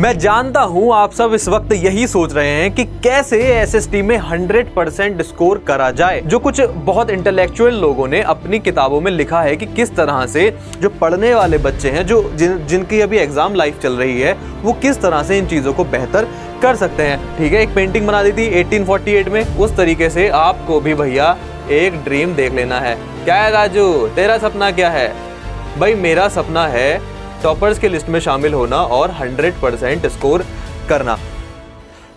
मैं जानता हूं आप सब इस वक्त यही सोच रहे हैं कि कैसे एसएसटी में 100% स्कोर करा जाए। जो कुछ बहुत इंटेलेक्चुअल लोगों ने अपनी किताबों में लिखा है कि किस तरह से जो पढ़ने वाले बच्चे हैं, जो जिनकी अभी एग्जाम लाइफ चल रही है, वो किस तरह से इन चीजों को बेहतर कर सकते हैं। ठीक है, एक पेंटिंग बना दी थी 1848 में, उस तरीके से आपको भी भैया एक ड्रीम देख लेना है। क्या है राजू, तेरा सपना क्या है? भाई मेरा सपना है टॉपर्स की लिस्ट में शामिल होना और 100% स्कोर करना।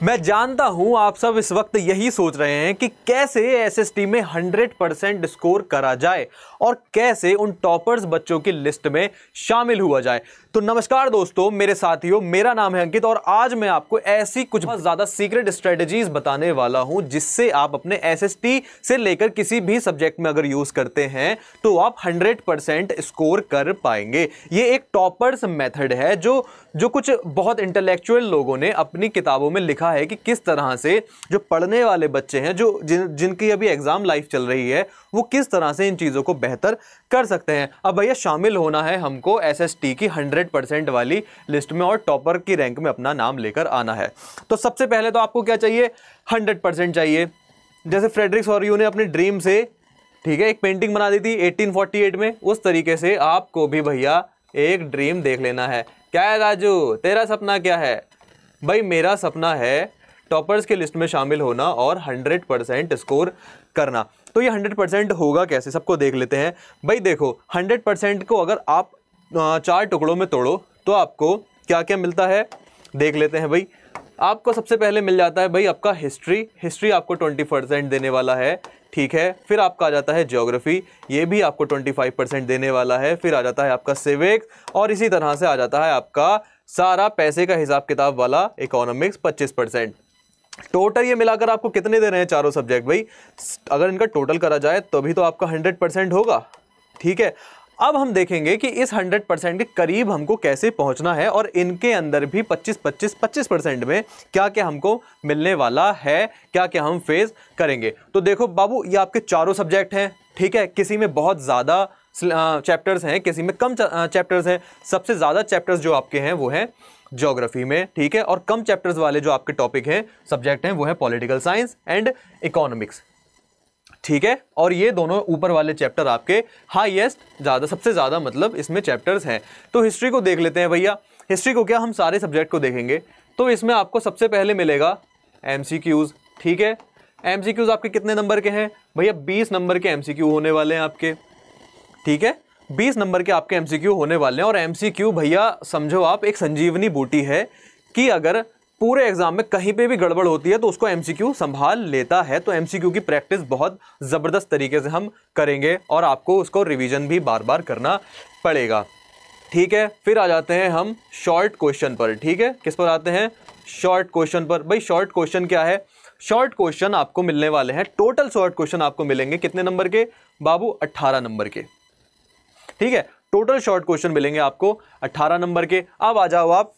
मैं जानता हूं आप सब इस वक्त यही सोच रहे हैं कि कैसे एसएसटी में 100% स्कोर करा जाए और कैसे उन टॉपर्स बच्चों की लिस्ट में शामिल हुआ जाए। तो नमस्कार दोस्तों, मेरे साथियों, मेरा नाम है अंकित और आज मैं आपको ऐसी कुछ बहुत ज्यादा सीक्रेट स्ट्रेटजीज बताने वाला हूं जिससे आप अपने एसएसटी से लेकर किसी भी सब्जेक्ट में अगर यूज करते हैं तो आप 100% स्कोर कर पाएंगे। ये एक टॉपर्स मेथड है जो कुछ बहुत इंटेलेक्चुअल लोगों ने अपनी किताबों में लिखा है कि किस तरह से जो पढ़ने वाले बच्चे हैं, जो जिनकी अभी एग्जाम लाइफ चल रही है, वो किस तरह से इन चीजों को बेहतर कर सकते हैं। अब भैया शामिल होना है हमको एसएसटी की 100% वाली लिस्ट में और टॉपर की रैंक में अपना नाम लेकर आना है। तो सबसे पहले तो आपको क्या चाहिए? 100% चाहिए। जैसे फ्रेडरिक सोरियू ने अपने ड्रीम से, ठीक है, एक पेंटिंग बना दी थी 1848 में, उस तरीके से आपको भी भैया एक ड्रीम देख लेना है। क्या है राजू, तेरा सपना क्या है? भाई मेरा सपना है टॉपर्स की लिस्ट में शामिल होना और 100% स्कोर करना। तो ये 100% होगा कैसे, सबको देख लेते हैं। भाई देखो, 100% को अगर आप 4 टुकड़ों में तोड़ो तो आपको क्या क्या मिलता है देख लेते हैं। भाई आपको सबसे पहले मिल जाता है भाई आपका हिस्ट्री आपको 20% देने वाला है। ठीक है, फिर आपका आ जाता है ज्योग्राफी, ये भी आपको 25% देने वाला है। फिर आ जाता है आपका सिविक्स और इसी तरह से आ जाता है आपका सारा पैसे का हिसाब किताब वाला इकोनॉमिक्स 25%। टोटल ये मिलाकर आपको कितने दे रहे हैं चारों सब्जेक्ट? भाई अगर इनका टोटल करा जाए तभी तो आपका 100% होगा। ठीक है, अब हम देखेंगे कि इस 100% के करीब हमको कैसे पहुंचना है और इनके अंदर भी 25% में क्या क्या हमको मिलने वाला है, क्या क्या हम फेस करेंगे। तो देखो बाबू, ये आपके चारों सब्जेक्ट हैं। ठीक है, किसी में बहुत ज़्यादा चैप्टर्स हैं, किसी में कम चैप्टर्स हैं। सबसे ज़्यादा चैप्टर्स जो आपके हैं वो हैं ज्योग्राफी में। ठीक है, और कम चैप्टर्स वाले जो आपके टॉपिक हैं, सब्जेक्ट हैं, वो है पॉलिटिकल साइंस एंड इकोनॉमिक्स। ठीक है, और ये दोनों ऊपर वाले चैप्टर आपके हाईएस्ट, सबसे ज़्यादा मतलब इसमें चैप्टर्स हैं। तो हिस्ट्री को देख लेते हैं भैया। हिस्ट्री को क्या, हम सारे सब्जेक्ट को देखेंगे। तो इसमें आपको सबसे पहले मिलेगा एमसीक्यूज़। ठीक है, एमसीक्यूज़ आपके कितने नंबर के हैं भैया? 20 नंबर के एमसीक्यू होने वाले हैं आपके। ठीक है, 20 नंबर के आपके एमसीक्यू होने वाले हैं। और एमसीक्यू भैया समझो आप एक संजीवनी बूटी है कि अगर पूरे एग्जाम में कहीं पे भी गड़बड़ होती है तो उसको एमसीक्यू संभाल लेता है। तो एमसीक्यू की प्रैक्टिस बहुत ज़बरदस्त तरीके से हम करेंगे और आपको उसको रिवीजन भी बार बार करना पड़ेगा। ठीक है, फिर आ जाते हैं हम शॉर्ट क्वेश्चन पर। ठीक है, किस पर आते हैं? शॉर्ट क्वेश्चन पर। भाई शॉर्ट क्वेश्चन क्या है? शॉर्ट क्वेश्चन आपको मिलने वाले हैं, टोटल शॉर्ट क्वेश्चन आपको मिलेंगे कितने नंबर के बाबू? 18 नंबर के। ठीक है, टोटल शॉर्ट क्वेश्चन मिलेंगे आपको 18 नंबर के। अब आ जाओ आप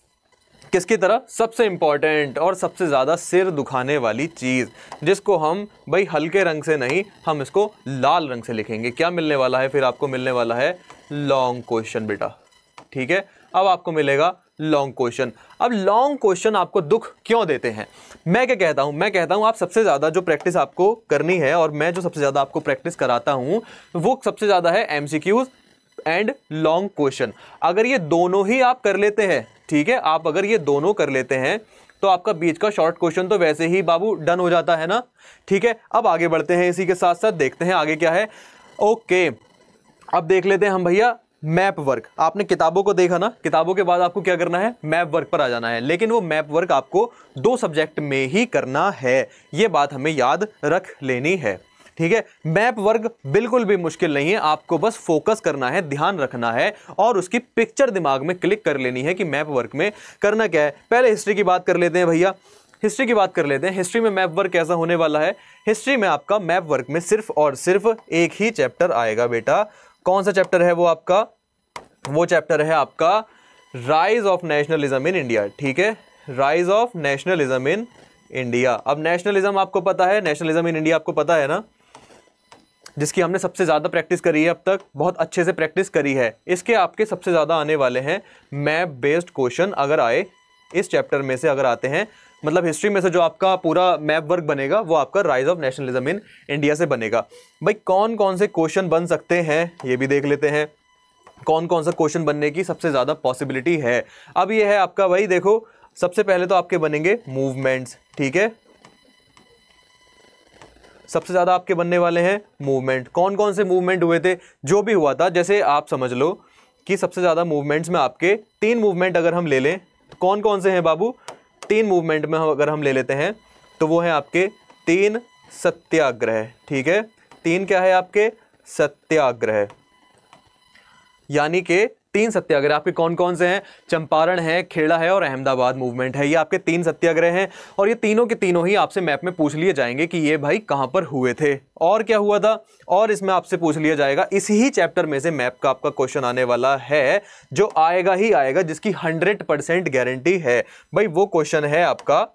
किसकी तरह? सबसे इंपॉर्टेंट और सबसे ज्यादा सिर दुखाने वाली चीज, जिसको हम भाई हल्के रंग से नहीं, हम इसको लाल रंग से लिखेंगे। क्या मिलने वाला है? फिर आपको मिलने वाला है लॉन्ग क्वेश्चन बेटा। ठीक है, अब आपको मिलेगा लॉन्ग क्वेश्चन। अब लॉन्ग क्वेश्चन आपको दुख क्यों देते हैं? मैं क्या कहता हूं? मैं कहता हूं आप सबसे ज्यादा जो प्रैक्टिस आपको करनी है और मैं जो सबसे ज्यादा आपको प्रैक्टिस कराता हूं वो सबसे ज्यादा है एमसीक्यूज एंड लॉन्ग क्वेश्चन। अगर ये दोनों ही आप कर लेते हैं, ठीक है, आप अगर ये दोनों कर लेते हैं तो आपका बीच का शॉर्ट क्वेश्चन तो वैसे ही बाबू डन हो जाता है ना। ठीक है, अब आगे बढ़ते हैं, इसी के साथ साथ देखते हैं आगे क्या है। ओके, अब देख लेते हैं हम भैया मैप वर्क। आपने किताबों को देखा ना, किताबों के बाद आपको क्या करना है? मैप वर्क पर आ जाना है। लेकिन वो मैप वर्क आपको 2 सब्जेक्ट में ही करना है, ये बात हमें याद रख लेनी है। ठीक है, मैप वर्क बिल्कुल भी मुश्किल नहीं है, आपको बस फोकस करना है, ध्यान रखना है और उसकी पिक्चर दिमाग में क्लिक कर लेनी है कि मैप वर्क में करना क्या है। पहले हिस्ट्री की बात कर लेते हैं भैया। हिस्ट्री की बात कर लेते हैं। हिस्ट्री में मैप वर्क कैसा होने वाला है? हिस्ट्री में आपका मैप वर्क में सिर्फ और सिर्फ एक ही चैप्टर आएगा बेटा। कौन सा चैप्टर है वो आपका? वो चैप्टर है आपका rise of nationalism in India. ठीक है, rise of nationalism in India. अब नेशनलिज्म आपको पता है, नेशनलिज्म इन इंडिया आपको पता है ना, जिसकी हमने सबसे ज़्यादा प्रैक्टिस करी है अब तक, बहुत अच्छे से प्रैक्टिस करी है। इसके आपके सबसे ज़्यादा आने वाले हैं मैप बेस्ड क्वेश्चन अगर आए इस चैप्टर में से अगर आते हैं, मतलब हिस्ट्री में से जो आपका पूरा मैप वर्क बनेगा वो आपका rise of nationalism in India से बनेगा। भाई कौन कौन से क्वेश्चन बन सकते हैं ये भी देख लेते हैं, कौन कौन सा क्वेश्चन बनने की सबसे ज्यादा पॉसिबिलिटी है। अब ये है आपका, भाई देखो सबसे पहले तो आपके बनेंगे मूवमेंट्स, ठीक है, सबसे ज्यादा आपके बनने वाले हैं मूवमेंट। कौन कौन से मूवमेंट हुए थे, जो भी हुआ था, जैसे आप समझ लो कि सबसे ज्यादा मूवमेंट्स में आपके 3 मूवमेंट अगर हम ले लें, कौन कौन से हैं बाबू, 3 मूवमेंट में अगर हम ले लेते हैं तो वो है आपके 3 सत्याग्रह, ठीक है, 3 क्या है आपके सत्याग्रह, यानी कि 3 सत्याग्रह आपके कौन कौन से हैं, चंपारण है, खेड़ा है और अहमदाबाद मूवमेंट है। ये आपके 3 सत्याग्रह हैं और ये तीनों के तीनों ही आपसे मैप में पूछ लिए जाएंगे कि ये भाई कहां पर हुए थे और क्या हुआ था, और इसमें आपसे पूछ लिया जाएगा, इसी ही चैप्टर में से मैप का आपका क्वेश्चन आने वाला है जो आएगा ही आएगा, जिसकी 100% गारंटी है। भाई वो क्वेश्चन है आपका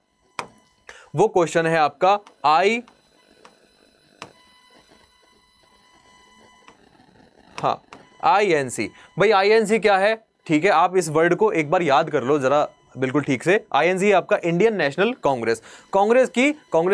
INC। भाई INC क्या है, ठीक है, आप इस वर्ड को एक बार याद कर लो जरा बिल्कुल ठीक से। INC आपका इंडियन नेशनल कांग्रेस। कांग्रेस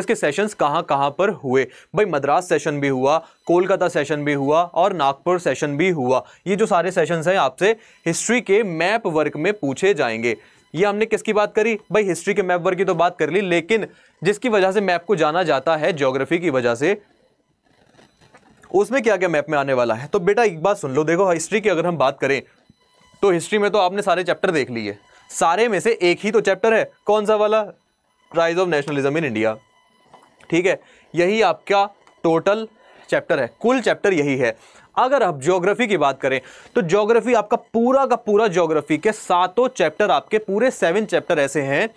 के सेशंस कहां पर हुए, भाई मद्रास सेशन भी हुआ, कोलकाता सेशन भी हुआ और नागपुर सेशन भी हुआ। ये जो सारे सेशंस हैं आपसे हिस्ट्री के मैप वर्क में पूछे जाएंगे। ये हमने किसकी बात करी, भाई हिस्ट्री के मैप वर्क की तो बात कर ली, लेकिन जिसकी वजह से मैप को जाना जाता है ज्योग्राफी की वजह से, उसमें क्या क्या मैप में आने वाला है। तो बेटा एक बात सुन लो, देखो हिस्ट्री की अगर हम बात करें तो हिस्ट्री में तो आपने सारे चैप्टर देख लिए, सारे में से एक ही तो चैप्टर है, कौन सा वाला, rise of nationalism in India, ठीक है, यही आपका टोटल चैप्टर है, कुल चैप्टर यही है। अगर आप ज्योग्राफी की बात करें तो ज्योग्राफी आपका पूरा का पूरा ज्योग्राफी के 7 चैप्टर, आपके पूरे 7 चैप्टर ऐसे हैं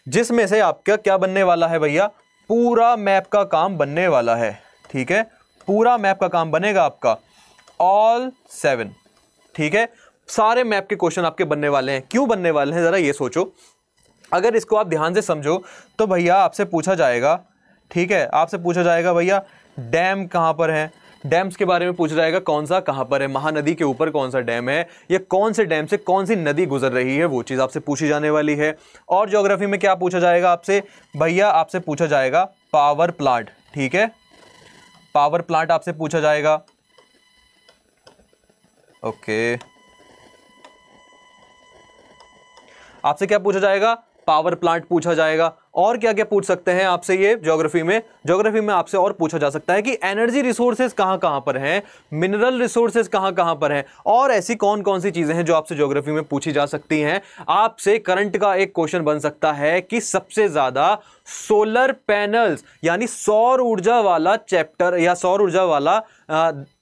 जिसमें से आपका क्या बनने वाला है भैया, पूरा मैप का काम बनने वाला है, ठीक है, पूरा मैप का काम बनेगा आपका, ऑल 7, ठीक है, सारे मैप के क्वेश्चन आपके बनने वाले हैं। क्यों बनने वाले हैं जरा ये सोचो, अगर इसको आप ध्यान से समझो तो भैया आपसे पूछा जाएगा, ठीक है, आपसे पूछा जाएगा भैया डैम कहां पर है, डैम्स के बारे में पूछा जाएगा, कौन सा कहां पर है, महानदी के ऊपर कौन सा डैम है, या कौन से डैम से कौन सी नदी गुजर रही है, वो चीज आपसे पूछी जाने वाली है। और ज्योग्राफी में क्या पूछा जाएगा आपसे, भैया आपसे पूछा जाएगा पावर प्लांट, ठीक है, पावर प्लांट आपसे पूछा जाएगा, ओके, आपसे क्या पूछा जाएगा, पावर प्लांट पूछा जाएगा। और क्या क्या पूछ सकते हैं आपसे ये ज्योग्राफी में आपसे और पूछा जा सकता है कि एनर्जी रिसोर्सेज कहां कहां पर हैं, मिनरल रिसोर्सेज कहां कहां पर हैं, और ऐसी कौन कौन सी चीजें हैं जो आपसे ज्योग्राफी में पूछी जा सकती हैं। आपसे करंट का एक क्वेश्चन बन सकता है कि सबसे ज्यादा सोलर पैनल्स यानी सौर ऊर्जा वाला चैप्टर या सौर ऊर्जा वाला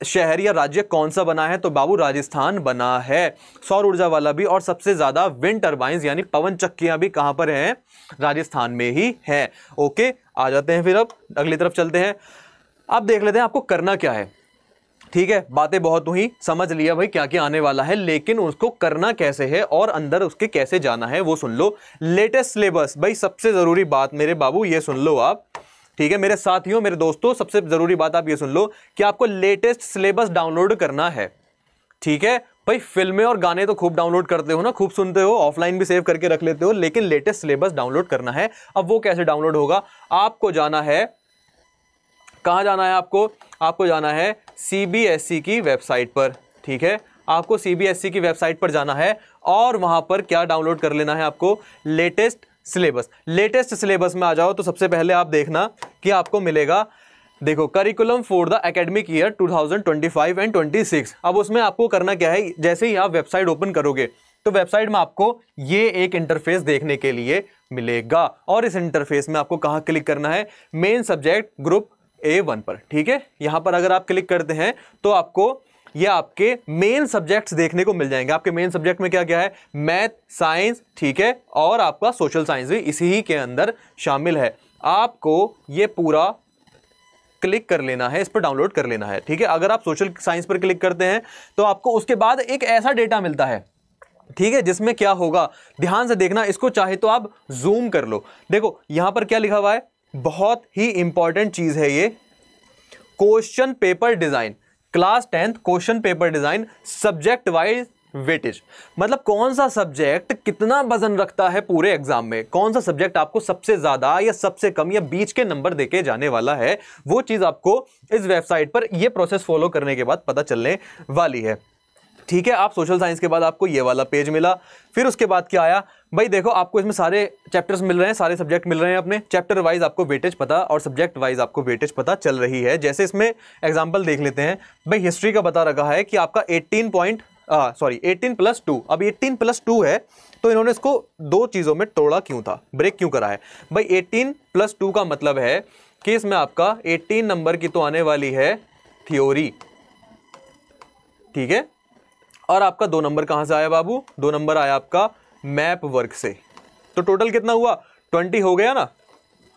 शहर या राज्य कौन सा बना है, तो बाबू राजस्थान बना है सौर ऊर्जा वाला भी, और सबसे ज्यादा विंड टर्बाइंस यानी पवन चक्कियां भी कहां पर हैं, राजस्थान में ही है। ओके, आ जाते हैं फिर अब अगली तरफ चलते हैं। अब देख लेते हैं आपको करना क्या है, ठीक है, बातें बहुत हुई, समझ लिया भाई क्या क्या आने वाला है, लेकिन उसको करना कैसे है और अंदर उसके कैसे जाना है वो सुन लो। लेटेस्ट सिलेबस, भाई सबसे जरूरी बात मेरे बाबू ये सुन लो आप, ठीक है, मेरे साथियों मेरे दोस्तों, सबसे जरूरी बात आप ये सुन लो कि आपको लेटेस्ट सिलेबस डाउनलोड करना है, ठीक है। भाई फिल्में और गाने तो खूब डाउनलोड करते हो ना, खूब सुनते हो, ऑफलाइन भी सेव करके रख लेते हो, लेकिन लेटेस्ट सिलेबस डाउनलोड करना है। अब वो कैसे डाउनलोड होगा, आपको जाना है, कहां जाना है आपको जाना है CBSE की वेबसाइट पर, ठीक है, आपको CBSE की वेबसाइट पर जाना है और वहां पर क्या डाउनलोड कर लेना है आपको, लेटेस्ट सिलेबस। लेटेस्ट सिलेबस में आ जाओ तो सबसे पहले आप देखना कि आपको मिलेगा, देखो curriculum for the academic year 2025 and 26। अब उसमें आपको करना क्या है, जैसे ही आप वेबसाइट ओपन करोगे तो वेबसाइट में आपको ये एक इंटरफेस देखने के लिए मिलेगा, और इस इंटरफेस में आपको कहां क्लिक करना है, मेन सब्जेक्ट ग्रुप A1 पर, ठीक है। यहां पर अगर आप क्लिक करते हैं तो आपको ये आपके मेन सब्जेक्ट्स देखने को मिल जाएंगे। आपके मेन सब्जेक्ट में क्या क्या है, मैथ, साइंस, ठीक है, और आपका सोशल साइंस भी इसी ही के अंदर शामिल है। आपको ये पूरा क्लिक कर लेना है, इस पर डाउनलोड कर लेना है, ठीक है। अगर आप सोशल साइंस पर क्लिक करते हैं तो आपको उसके बाद एक ऐसा डेटा मिलता है, ठीक है, जिसमें क्या होगा, ध्यान से देखना, इसको चाहे तो आप जूम कर लो। देखो यहां पर क्या लिखा हुआ है, बहुत ही इंपॉर्टेंट चीज है ये, question paper design, class 10th question paper design, subject wise weightage, मतलब कौन सा सब्जेक्ट कितना वजन रखता है पूरे एग्जाम में, कौन सा सब्जेक्ट आपको सबसे ज्यादा या सबसे कम या बीच के नंबर देके जाने वाला है, वो चीज आपको इस वेबसाइट पर ये प्रोसेस फॉलो करने के बाद पता चलने वाली है। ठीक है, आप सोशल साइंस के बाद आपको ये वाला पेज मिला। फिर उसके बाद क्या आया भाई, देखो आपको इसमें सारे चैप्टर्स मिल रहे हैं, सारे सब्जेक्ट मिल रहे हैं, अपने चैप्टर वाइज आपको वेटेज पता और सब्जेक्ट वाइज आपको वेटेज पता चल रही है। जैसे इसमें एग्जांपल देख लेते हैं भाई, हिस्ट्री का बता रखा है कि आपका 18+2, अब 18+2 है तो इन्होंने इसको दो चीजों में तोड़ा क्यों था, ब्रेक क्यों करा है भाई। 18+2 का मतलब है कि इसमें आपका 18 नंबर की तो आने वाली है थ्योरी, ठीक है, और आपका 2 नंबर कहां से आया बाबू, 2 नंबर आया आपका मैप वर्क से। तो टोटल कितना हुआ, 20 हो गया ना,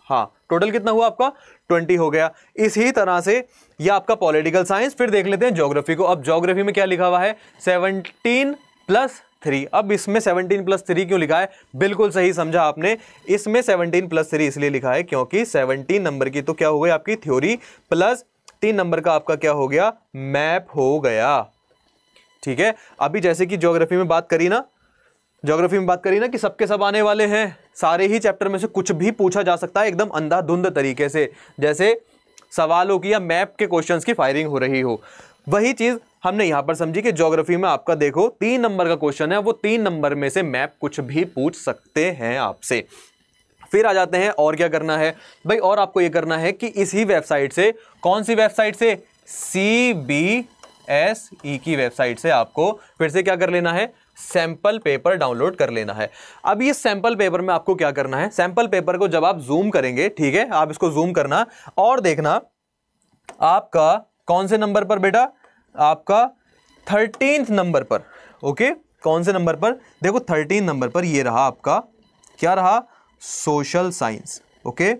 हाँ टोटल कितना हुआ आपका 20 हो गया। इसी तरह से ये आपका पॉलिटिकल साइंस। फिर देख लेते हैं ज्योग्राफी को। अब ज्योग्राफी में क्या लिखा हुआ है, 17+3। अब इसमें 17+3 क्यों लिखा है, बिल्कुल सही समझा आपने, इसमें 17+3 इसलिए लिखा है क्योंकि 17 नंबर की तो क्या हो गई आपकी थ्योरी, प्लस 3 नंबर का आपका क्या हो गया, मैप हो गया। ठीक है, अभी जैसे कि ज्योग्राफी में बात करी ना कि सबके सब आने वाले हैं, सारे ही चैप्टर में से कुछ भी पूछा जा सकता है एकदम अंधाधुंध तरीके से, जैसे सवालों की या मैप के क्वेश्चंस की फायरिंग हो रही हो। वही चीज हमने यहां पर समझी कि ज्योग्राफी में आपका देखो 3 नंबर का क्वेश्चन है, वो 3 नंबर में से मैप कुछ भी पूछ सकते हैं आपसे। फिर आ जाते हैं और क्या करना है भाई, और आपको यह करना है कि इसी वेबसाइट से, कौन सी वेबसाइट से, CBSE की वेबसाइट से आपको फिर से क्या कर लेना है, सैंपल पेपर डाउनलोड कर लेना है। अब ये सैंपल पेपर में आपको क्या करना है, सैंपल पेपर को जब आप जूम करेंगे, ठीक है, आप इसको जूम करना और देखना आपका कौन से नंबर पर बेटा, आपका 13th नंबर पर। ओके, कौन से नंबर पर, देखो 13 नंबर पर ये रहा आपका, क्या रहा, सोशल साइंस। ओके,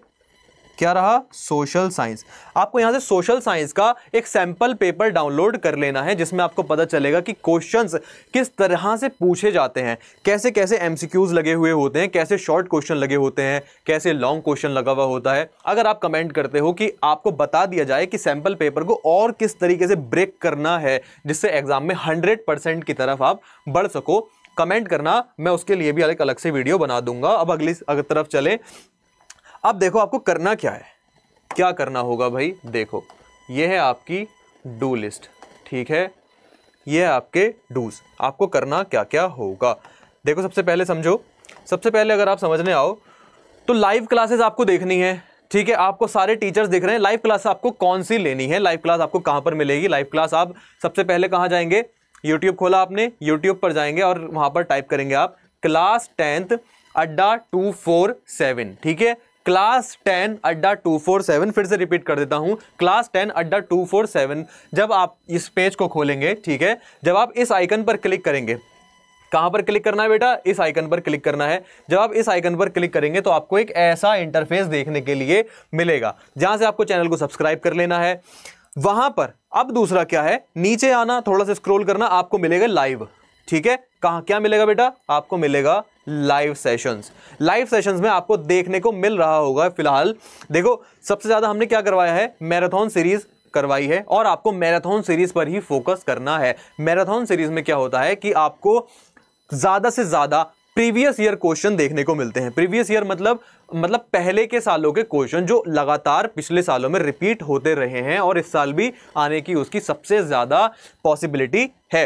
क्या रहा, सोशल साइंस। आपको यहां से सोशल साइंस का एक सैंपल पेपर डाउनलोड कर लेना है, जिसमें आपको पता चलेगा कि क्वेश्चंस किस तरह से पूछे जाते हैं, कैसे कैसे एमसीक्यूज लगे हुए होते हैं, कैसे शॉर्ट क्वेश्चन लगे होते हैं, कैसे लॉन्ग क्वेश्चन लगा हुआ होता है। अगर आप कमेंट करते हो कि आपको बता दिया जाए कि सैंपल पेपर को और किस तरीके से ब्रेक करना है जिससे एग्जाम में 100% की तरफ आप बढ़ सको, कमेंट करना, मैं उसके लिए भी एक अलग से वीडियो बना दूंगा। अब अगली तरफ चले। अब देखो आपको करना क्या है, क्या करना होगा भाई, देखो ये है आपकी डू लिस्ट, ठीक है, ये है आपके डूज। आपको करना क्या क्या होगा, देखो सबसे पहले समझो, सबसे पहले अगर आप समझने आओ तो लाइव क्लासेस आपको देखनी है, ठीक है, आपको सारे टीचर्स दिख रहे हैं। लाइव क्लास आपको कौन सी लेनी है, लाइव क्लास आपको कहां पर मिलेगी, लाइव क्लास आप सबसे पहले कहां जाएंगे, यूट्यूब खोला आपने, यूट्यूब पर जाएंगे और वहां पर टाइप करेंगे आप क्लास 10th अड्डा 247, ठीक है, क्लास 10 अड्डा 247। फिर से रिपीट कर देता हूं, क्लास 10 अड्डा 247। जब आप इस पेज को खोलेंगे, ठीक है, जब आप इस आइकन पर क्लिक करेंगे, कहां पर क्लिक करना है बेटा, इस आइकन पर क्लिक करना है। जब आप इस आइकन पर क्लिक करेंगे तो आपको एक ऐसा इंटरफेस देखने के लिए मिलेगा जहां से आपको चैनल को सब्सक्राइब कर लेना है। वहां पर अब दूसरा क्या है, नीचे आना, थोड़ा सा स्क्रॉल करना, आपको मिलेगा लाइव, ठीक है, कहां क्या मिलेगा बेटा, आपको मिलेगा लाइव सेशंस। लाइव सेशंस में आपको देखने को मिल रहा होगा, फिलहाल देखो सबसे ज्यादा हमने क्या करवाया है, मैराथन सीरीज करवाई है और आपको मैराथन सीरीज पर ही फोकस करना है। मैराथन सीरीज में क्या होता है कि आपको ज्यादा से ज्यादा प्रीवियस ईयर क्वेश्चन देखने को मिलते हैं। प्रीवियस ईयर मतलब पहले के सालों के क्वेश्चन जो लगातार पिछले सालों में रिपीट होते रहे हैं और इस साल भी आने की उसकी सबसे ज्यादा पॉसिबिलिटी है।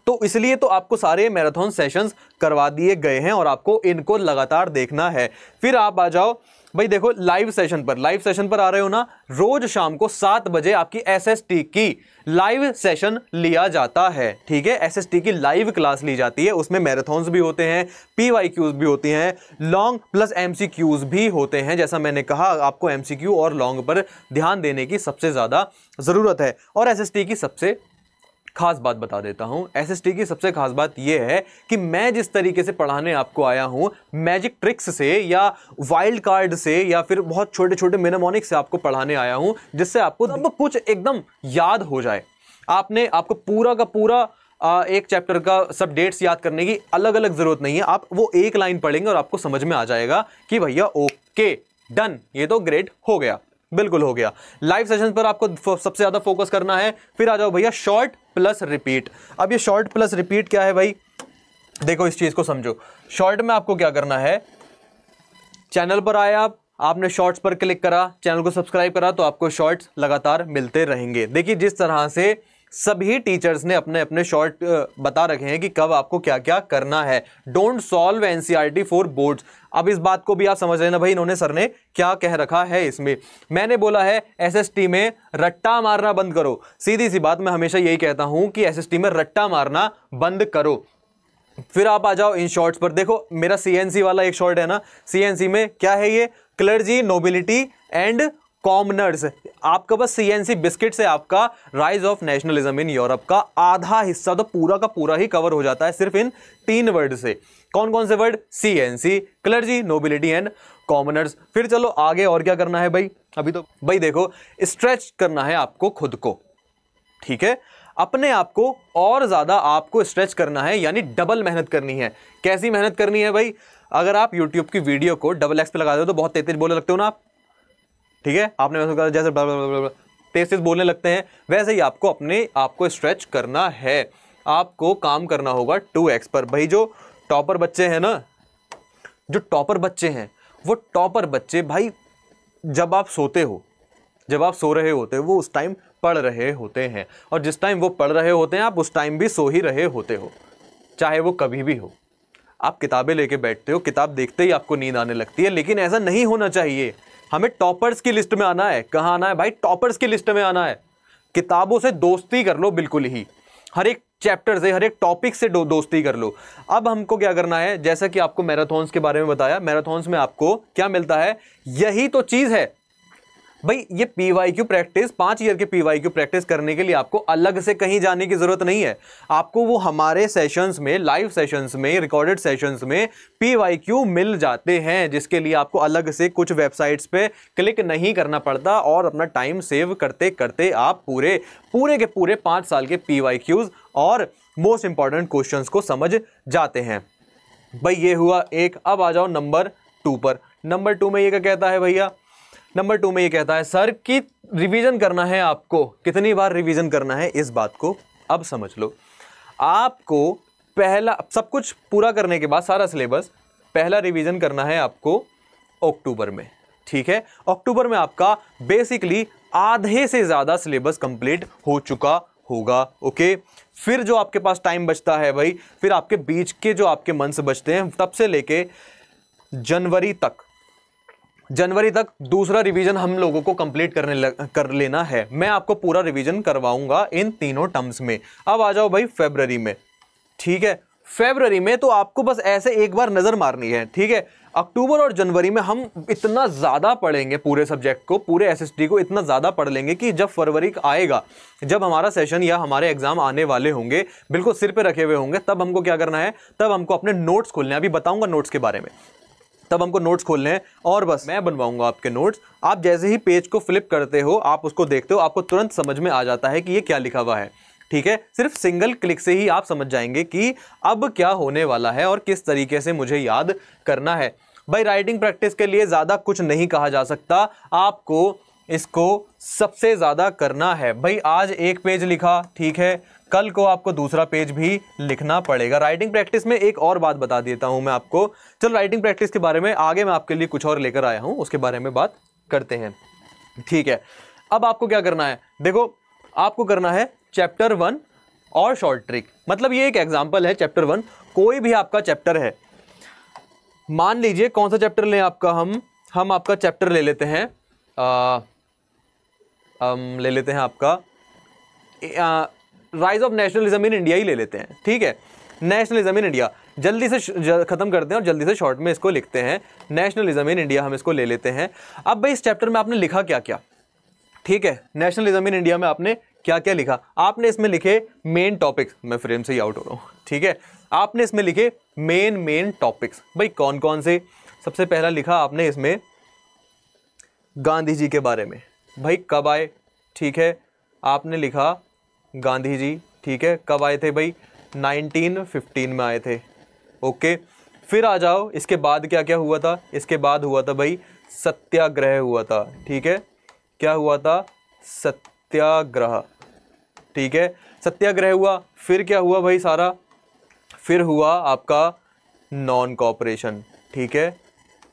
तो इसलिए तो आपको सारे मैराथन सेशंस करवा दिए गए हैं और आपको इनको लगातार देखना है। फिर आप आ जाओ भाई, देखो लाइव सेशन पर, लाइव सेशन पर आ रहे हो ना, रोज शाम को 7 बजे आपकी एसएसटी की लाइव सेशन लिया जाता है, ठीक है, एसएसटी की लाइव क्लास ली जाती है। उसमें मैराथन्स भी होते हैं, पीवाईक्यूज भी होती हैं, लॉन्ग प्लस एमसीक्यूज भी होते हैं। जैसा मैंने कहा, आपको एमसीक्यू और लॉन्ग पर ध्यान देने की सबसे ज्यादा जरूरत है। और एसएसटी की सबसे खास बात बता देता हूं, एसएसटी की सबसे खास बात यह है कि मैं जिस तरीके से पढ़ाने आपको आया हूं, मैजिक ट्रिक्स से या वाइल्ड कार्ड से या फिर बहुत छोटे छोटे मिनेमोनिक से आपको पढ़ाने आया हूं, जिससे आपको सब कुछ एकदम याद हो जाए। आपको पूरा का पूरा एक चैप्टर का सब डेट्स याद करने की अलग अलग जरूरत नहीं है। आप वो एक लाइन पढ़ेंगे और आपको समझ में आ जाएगा कि भैया ओके डन, ये तो ग्रेट हो गया, बिल्कुल हो गया। लाइव सेशन पर आपको सबसे ज्यादा फोकस करना है। फिर आ जाओ भैया शॉर्ट प्लस रिपीट। अब ये शॉर्ट प्लस रिपीट क्या है भाई, देखो इस चीज को समझो। शॉर्ट में आपको क्या करना है, चैनल पर आए आपने शॉर्ट्स पर क्लिक करा, चैनल को सब्सक्राइब करा, तो आपको शॉर्ट्स लगातार मिलते रहेंगे। देखिए जिस तरह से सभी टीचर्स ने अपने अपने शॉर्ट बता रखे हैं कि कब आपको क्या क्या करना है। Don't solve NCERT for boards. अब इस बात को भी आप समझ लेना भाई, इन्होंने सर ने क्या कह रखा है इसमें। मैंने बोला है एसएसटी में रट्टा मारना बंद करो। सीधी सी बात, मैं हमेशा यही कहता हूं कि एसएसटी में रट्टा मारना बंद करो। फिर आप आ जाओ इन शॉर्ट्स पर। देखो मेरा सीएनसी वाला एक शॉर्ट है ना, सीएनसी में क्या है ये, क्लर्जी, नोबिलिटी एंड कॉमनर्स। आपका बस सीएनसी बिस्किट से आपका rise of nationalism in Europe का आधा हिस्सा तो पूरा का पूरा ही कवर हो जाता है सिर्फ इन 3 वर्ड से। कौन कौन से word, CNC, clergy, nobility and commoners. फिर चलो आगे और क्या करना है भाई, अभी तो भाई देखो स्ट्रेच करना है आपको खुद को, ठीक है, अपने आप को और ज्यादा आपको स्ट्रेच करना है, यानी डबल मेहनत करनी है। कैसी मेहनत करनी है भाई, अगर आप YouTube की वीडियो को डबल एक्स पे लगा दो तो बहुत तेज बोलने लगते हो ना आप, ठीक है, आपने जैसे तेज तेज बोलने लगते हैं, वैसे ही आपको अपने आप को स्ट्रेच करना है। आपको काम करना होगा 2x पर। भाई जो टॉपर बच्चे हैं ना, जो टॉपर बच्चे हैं, वो टॉपर बच्चे भाई जब आप सोते हो, जब आप सो रहे होते हो, वो उस टाइम पढ़ रहे होते हैं, और जिस टाइम वो पढ़ रहे होते हैं आप उस टाइम भी सो ही रहे होते हो, चाहे वो कभी भी हो। आप किताबें लेके बैठते हो, किताब देखते ही आपको नींद आने लगती है, लेकिन ऐसा नहीं होना चाहिए। हमें टॉपर्स की लिस्ट में आना है। कहाँ आना है भाई, टॉपर्स की लिस्ट में आना है। किताबों से दोस्ती कर लो, बिल्कुल ही हर एक चैप्टर से, हर एक टॉपिक से दोस्ती कर लो। अब हमको क्या करना है, जैसा कि आपको मैराथन्स के बारे में बताया, मैराथन्स में आपको क्या मिलता है, यही तो चीज है भाई। ये पीवाईक्यू प्रैक्टिस, 5 ईयर के पीवाईक्यू प्रैक्टिस करने के लिए आपको अलग से कहीं जाने की जरूरत नहीं है। आपको वो हमारे सेशंस में, लाइव सेशंस में, रिकॉर्डेड सेशंस में पीवाईक्यू मिल जाते हैं, जिसके लिए आपको अलग से कुछ वेबसाइट्स पे क्लिक नहीं करना पड़ता, और अपना टाइम सेव करते करते आप पूरे के पूरे 5 साल के पीवाईक्यूज और मोस्ट इंपॉर्टेंट क्वेश्चंस को समझ जाते हैं। भाई ये हुआ एक। अब आ जाओ नंबर 2 पर। नंबर 2 में ये क्या कहता है भैया, नंबर 2 में ये कहता है सर कि रिवीजन करना है आपको। कितनी बार रिवीजन करना है, इस बात को अब समझ लो। आपको पहला सब कुछ पूरा करने के बाद, सारा सिलेबस, पहला रिवीजन करना है आपको अक्टूबर में, ठीक है। अक्टूबर में आपका बेसिकली आधे से ज्यादा सिलेबस कंप्लीट हो चुका होगा, ओके। फिर जो आपके पास टाइम बचता है भाई, फिर आपके बीच के जो आपके मंथ्स बचते हैं, तब से लेके जनवरी तक दूसरा रिवीजन हम लोगों को कंप्लीट कर लेना है। मैं आपको पूरा रिवीजन करवाऊंगा इन तीनों टर्म्स में। अब आ जाओ भाई फरवरी में, ठीक है। फरवरी में तो आपको बस ऐसे एक बार नजर मारनी है, ठीक है। अक्टूबर और जनवरी में हम इतना ज्यादा पढ़ेंगे पूरे सब्जेक्ट को, पूरे एसएसटी को इतना ज्यादा पढ़ लेंगे कि जब फरवरी आएगा, जब हमारा सेशन या हमारे एग्जाम आने वाले होंगे, बिल्कुल सिर पे रखे हुए होंगे, तब हमको क्या करना है, तब हमको अपने नोट्स खोलने हैं। अभी बताऊंगा नोट्स के बारे में। तब हमको नोट्स खोलने हैं, और बस मैं बनवाऊंगा आपके नोट्स। आप जैसे ही पेज को फ्लिप करते हो, आप उसको देखते हो, आपको तुरंत समझ में आ जाता है कि ये क्या लिखा हुआ है, ठीक है। सिर्फ सिंगल क्लिक से ही आप समझ जाएंगे कि अब क्या होने वाला है और किस तरीके से मुझे याद करना है। भाई राइटिंग प्रैक्टिस के लिए ज्यादा कुछ नहीं कहा जा सकता, आपको इसको सबसे ज्यादा करना है। भाई आज एक पेज लिखा, ठीक है, कल को आपको दूसरा पेज भी लिखना पड़ेगा। राइटिंग प्रैक्टिस में एक और बात बता देता हूं मैं आपको। चलो राइटिंग प्रैक्टिस के बारे में आगे मैं आपके लिए कुछ और लेकर आया हूं, उसके बारे में बात करते हैं, ठीक है। अब आपको क्या करना है, देखो आपको करना है चैप्टर 1 और शॉर्ट ट्रिक। मतलब ये एक एग्जाम्पल है, चैप्टर 1 कोई भी आपका चैप्टर है, मान लीजिए कौन सा चैप्टर लें आपका, हम आपका चैप्टर ले लेते हैं, ले लेते हैं आपका rise of nationalism in India ही ले लेते हैं, ठीक है। नेशनलिज्म इन इंडिया जल्दी से खत्म करते हैं और जल्दी से शॉर्ट में इसको लिखते हैं। नेशनलिज्म इन इंडिया हम इसको ले लेते हैं। अब भाई इस चैप्टर में आपने लिखा क्या क्या, ठीक है। नेशनलिज्म इन इंडिया में आपने क्या क्या लिखा, आपने इसमें लिखे मेन टॉपिक्स, मैं फ्रेम से ही आउट हो रहा हूं, ठीक है। आपने इसमें लिखे मेन टॉपिक्स। भाई कौन कौन से, सबसे पहला लिखा आपने इसमें गांधी जी के बारे में, भाई कब आए, ठीक है। आपने लिखा गांधी जी, ठीक है, कब आए थे भाई, 1915 में आए थे, ओके। फिर आ जाओ इसके बाद क्या क्या हुआ था, इसके बाद हुआ था भाई सत्याग्रह हुआ था, ठीक है। क्या हुआ था, सत्याग्रह, ठीक है। सत्याग्रह हुआ, फिर क्या हुआ भाई सारा, फिर हुआ आपका नॉन कॉपरेशन। ठीक है,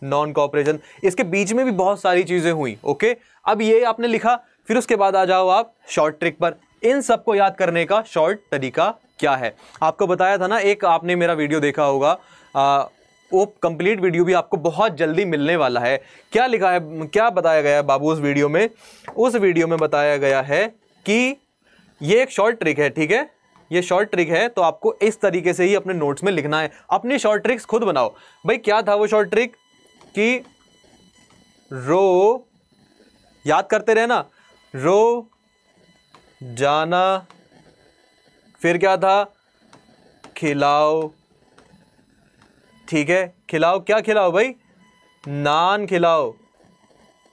नॉन कॉपरेशन, इसके बीच में भी बहुत सारी चीजें हुई। ओके, अब ये आपने लिखा, फिर उसके बाद आ जाओ आप शॉर्ट ट्रिक पर। इन सबको याद करने का शॉर्ट तरीका क्या है, आपको बताया था ना, एक आपने मेरा वीडियो देखा होगा, वो कंप्लीट वीडियो भी आपको बहुत जल्दी मिलने वाला है। क्या लिखा है, क्या बताया गया है बाबू उस वीडियो में? उस वीडियो में बताया गया है कि ये एक शॉर्ट ट्रिक है। ठीक है, ये शॉर्ट ट्रिक है, तो आपको इस तरीके से ही अपने नोट्स में लिखना है, अपनी शॉर्ट ट्रिक्स खुद बनाओ। भाई क्या था वो शॉर्ट ट्रिक कि रो, याद करते रहना, रो जाना, फिर क्या था, खिलाओ। ठीक है, खिलाओ, क्या खिलाओ भाई, नान खिलाओ।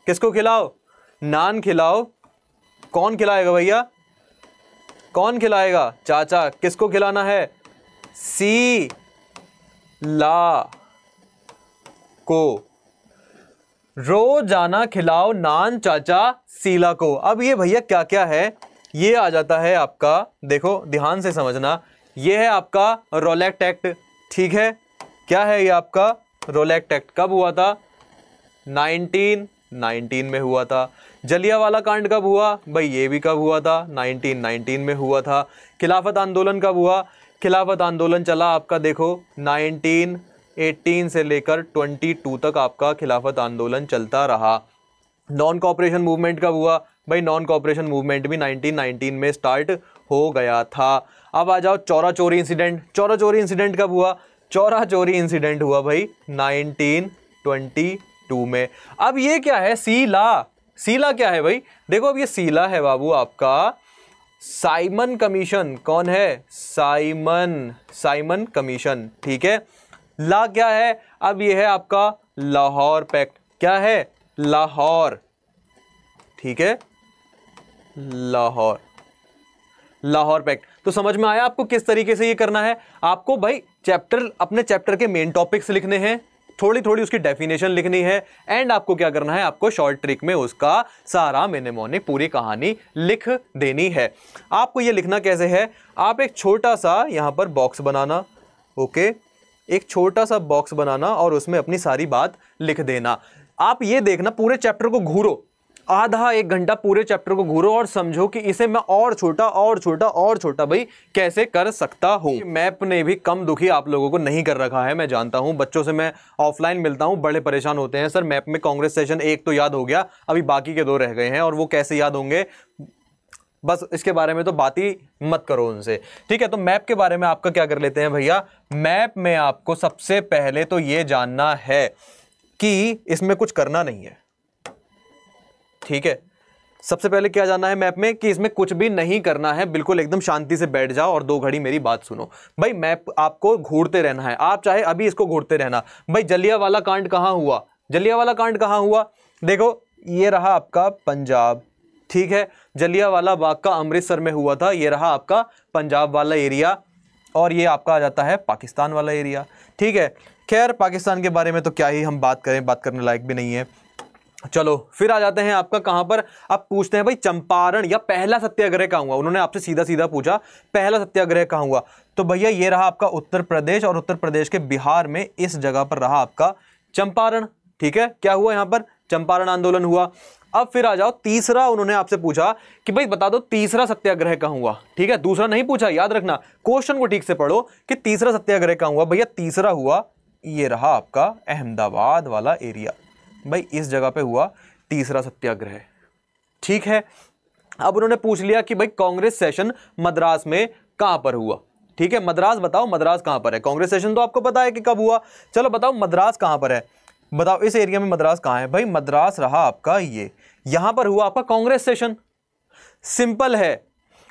किसको खिलाओ, नान खिलाओ। कौन खिलाएगा भैया, कौन खिलाएगा, चाचा। किसको खिलाना है, सी ला को। रोजाना खिलाओ नान चाचा सीला को। अब ये भैया क्या क्या है, ये आ जाता है आपका, देखो ध्यान से समझना, ये है आपका रोलेक्ट एक्ट। ठीक है, क्या है ये आपका रोलेक्ट एक्ट, कब हुआ था, 1919 में हुआ था। जलियांवाला कांड कब हुआ भाई, ये भी कब हुआ था, 1919 में हुआ था। खिलाफत आंदोलन कब हुआ, खिलाफत आंदोलन चला आपका देखो 1918 से लेकर 22 तक आपका खिलाफत आंदोलन चलता रहा। नॉन कॉपरेशन मूवमेंट कब हुआ भाई, नॉन कॉपरेशन मूवमेंट भी 1919 में स्टार्ट हो गया था। अब आ जाओ चौरा चोरी इंसिडेंट। चौरा चोरी इंसिडेंट कब हुआ, चौरा चोरी इंसिडेंट हुआ भाई 1922 में। अब ये क्या है, सीला। सीला क्या है भाई, देखो अब ये सीला है बाबू आपका साइमन कमीशन। कौन है, साइमन कमीशन। ठीक है, ला क्या है, अब ये है आपका लाहौर पैक्ट। क्या है, लाहौर। ठीक है, लाहौर पैक्ट। तो समझ में आया आपको किस तरीके से ये करना है। आपको भाई चैप्टर, अपने चैप्टर के मेन टॉपिक्स लिखने हैं, थोड़ी थोड़ी उसकी डेफिनेशन लिखनी है, एंड आपको क्या करना है, आपको शॉर्ट ट्रिक में उसका सारा मेनेमोनिक पूरी कहानी लिख देनी है। आपको ये लिखना कैसे है, आप एक छोटा सा यहां पर बॉक्स बनाना। ओके, एक छोटा सा बॉक्स बनाना और उसमें अपनी सारी बात लिख देना। आप ये देखना, पूरे चैप्टर को घूरो, आधा एक घंटा पूरे चैप्टर को घूरो और समझो कि इसे मैं और छोटा और छोटा और छोटा भाई कैसे कर सकता हूं। मैप ने भी कम दुखी आप लोगों को नहीं कर रखा है, मैं जानता हूं। बच्चों से मैं ऑफलाइन मिलता हूं, बड़े परेशान होते हैं, सर मैप में कांग्रेस सेशन 1 तो याद हो गया, अभी बाकी के 2 रह गए हैं और वो कैसे याद होंगे, बस इसके बारे में तो बात ही मत करो उनसे। ठीक है, तो मैप के बारे में आपका क्या कर लेते हैं भैया। मैप में आपको सबसे पहले तो ये जानना है कि इसमें कुछ करना नहीं है। ठीक है, सबसे पहले क्या जानना है मैप में कि इसमें कुछ भी नहीं करना है, बिल्कुल एकदम शांति से बैठ जाओ और 2 घड़ी मेरी बात सुनो। भाई मैप आपको घूरते रहना है, आप चाहे अभी इसको घूरते रहना। भाई जलियांवाला कांड कहां हुआ, जलियांवाला कांड कहां हुआ, देखो ये रहा आपका पंजाब। ठीक है, जलियांवाला बाग का अमृतसर में हुआ था, ये रहा आपका पंजाब वाला एरिया, और ये आपका आ जाता है पाकिस्तान वाला एरिया। ठीक है, खैर पाकिस्तान के बारे में तो क्या ही हम बात करें, बात करने लायक भी नहीं है। चलो फिर आ जाते हैं आपका कहां पर, आप पूछते हैं भाई चंपारण या पहला सत्याग्रह कहां हुआ। उन्होंने आपसे सीधा सीधा पूछा पहला सत्याग्रह कहां हुआ, तो भैया ये रहा आपका उत्तर प्रदेश, और उत्तर प्रदेश के बिहार में इस जगह पर रहा आपका चंपारण। ठीक है, क्या हुआ यहां पर, चंपारण आंदोलन हुआ। अब फिर आ जाओ तीसरा, उन्होंने आपसे पूछा कि भाई बता दो तीसरा सत्याग्रह कहां हुआ। ठीक है, दूसरा नहीं पूछा, याद रखना क्वेश्चन को ठीक से पढ़ो कि तीसरा सत्याग्रह कहां हुआ। भैया तीसरा हुआ, ये रहा आपका अहमदाबाद वाला एरिया, भाई इस जगह पे हुआ तीसरा सत्याग्रह। ठीक है, अब उन्होंने पूछ लिया कि भाई कांग्रेस सेशन मद्रास में कहां पर हुआ। ठीक है, मद्रास बताओ, मद्रास कहां पर है, कांग्रेस सेशन तो आपको पता है कि कब हुआ, चलो बताओ मद्रास कहां पर है, बताओ इस एरिया में मद्रास कहां है। भाई मद्रास रहा आपका ये, यहां पर हुआ आपका कांग्रेस सेशन। सिंपल है,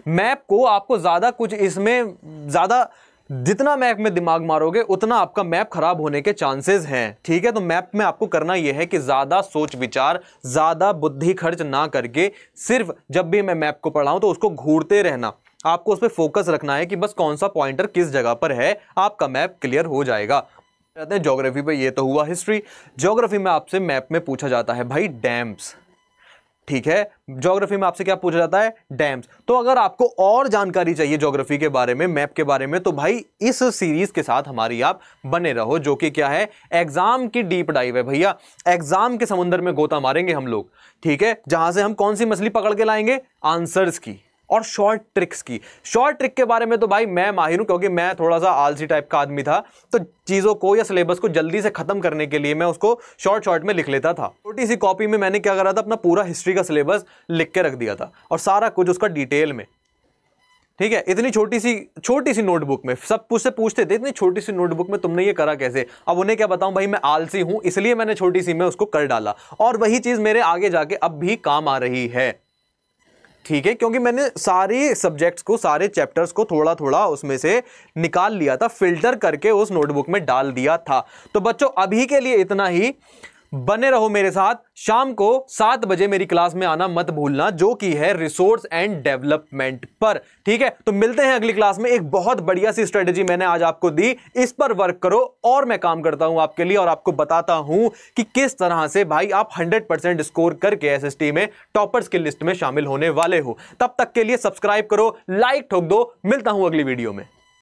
मैप को आपको ज्यादा कुछ इसमें ज्यादा, जितना मैप में दिमाग मारोगे उतना आपका मैप खराब होने के चांसेस हैं। ठीक है, तो मैप में आपको करना यह है कि ज्यादा सोच विचार, ज्यादा बुद्धि खर्च ना करके, सिर्फ जब भी मैं मैप को पढ़ाऊं तो उसको घूरते रहना, आपको उस पर फोकस रखना है कि बस कौन सा पॉइंटर किस जगह पर है, आपका मैप क्लियर हो जाएगा। कहते हैं ज्योग्राफी पे, ये तो हुआ हिस्ट्री। ज्योग्राफी में आपसे मैप में पूछा जाता है भाई डैम्स। ठीक है। ज्योग्राफी में आपसे क्या पूछा जाता है? डैम्स। तो अगर आपको और जानकारी चाहिए ज्योग्राफी के बारे में, मैप के बारे में, तो भाई इस सीरीज के साथ हमारी आप बने रहो, जो कि क्या है, एग्जाम की डीप डाइव है भैया। एग्जाम के समुद्र में गोता मारेंगे हम लोग, ठीक है, जहां से हम कौन सी मछली पकड़ के लाएंगे? आंसर्स की और शॉर्ट ट्रिक्स की। शॉर्ट ट्रिक के बारे में तो भाई मैं माहिर हूं, क्योंकि मैं थोड़ा सा आलसी टाइप का आदमी था, तो चीजों को या सिलेबस को जल्दी से खत्म करने के लिए मैं उसको शॉर्ट में लिख लेता था। छोटी सी कॉपी में मैंने क्या करा था, अपना पूरा हिस्ट्री का सिलेबस लिख के रख दिया था, और सारा कुछ उसका डिटेल में, ठीक है। इतनी छोटी सी नोटबुक में सब मुझसे पूछते थे, इतनी छोटी सी नोटबुक में तुमने ये करा कैसे? अब उन्हें क्या बताऊं भाई, मैं आलसी हूं, इसलिए मैंने छोटी सी में उसको कर डाला, और वही चीज मेरे आगे जाके अब भी काम आ रही है, ठीक है, क्योंकि मैंने सारे सब्जेक्ट्स को, सारे चैप्टर्स को थोड़ा थोड़ा उसमें से निकाल लिया था, फिल्टर करके उस नोटबुक में डाल दिया था। तो बच्चों अभी के लिए इतना ही। बने रहो मेरे साथ। शाम को 7 बजे मेरी क्लास में आना मत भूलना, जो कि है रिसोर्स एंड डेवलपमेंट पर, ठीक है। तो मिलते हैं अगली क्लास में। एक बहुत बढ़िया सी स्ट्रेटेजी मैंने आज आपको दी, इस पर वर्क करो, और मैं काम करता हूं आपके लिए, और आपको बताता हूं कि किस तरह से भाई आप 100% स्कोर करके एसएसटी में टॉपर्स की लिस्ट में शामिल होने वाले हो। तब तक के लिए सब्सक्राइब करो, लाइक ठोक दो। मिलता हूं अगली वीडियो में।